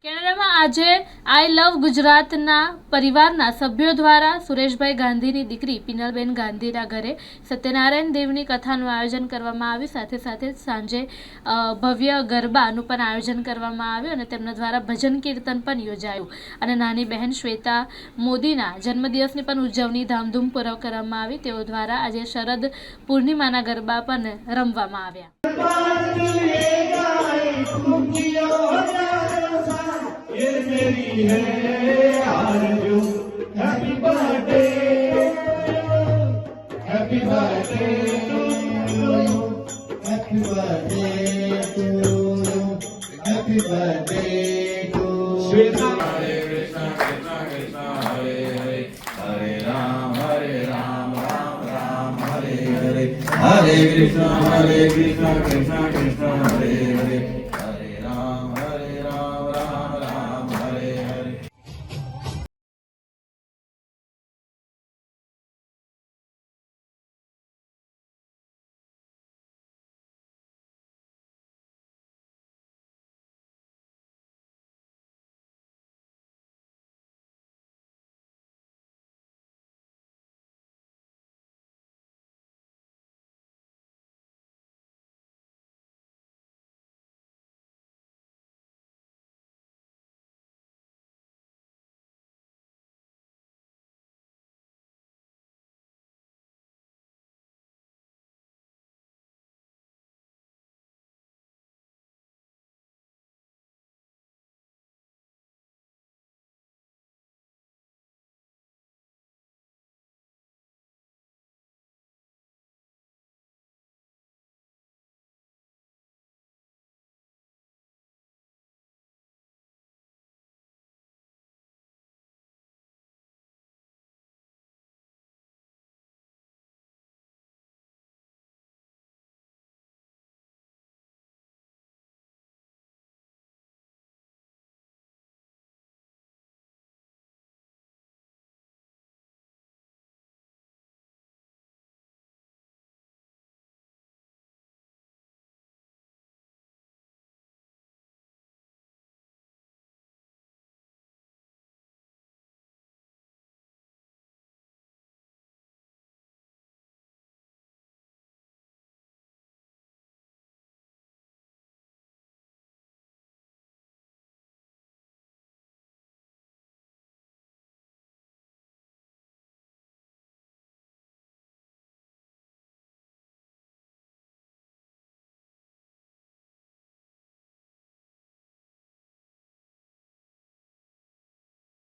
કેનેડામાં આજે આઈ લવ ગુજરાતના પરિવારના સભ્યો દ્વારા સુરેશભાઈ ગાંધીની દીકરી પિનલબેન ગાંધીના ઘરે સત્યનારાયણ દેવની કથાનું આયોજન કરવામાં આવ્યું. સાથે સાથે સાંજે ભવ્ય ગરબાનું પણ આયોજન કરવામાં આવ્યું અને તેમના દ્વારા ભજન કીર્તન પણ યોજાયું અને નાની બહેન શ્વેતા મોદીના જન્મદિવસની પણ ઉજવણી ધામધૂમપૂર્વક કરવામાં આવી. તેઓ દ્વારા આજે શરદ પૂર્ણિમાના ગરબા પણ રમવામાં આવ્યા. ये मेरी है आरज़ू happy birthday happy birthday happy birthday to happy birthday to Shweta. Hare Krishna Krishna Krishna Hare Hare Hare Ram Ram Ram Hare Hare Hare Krishna Krishna Krishna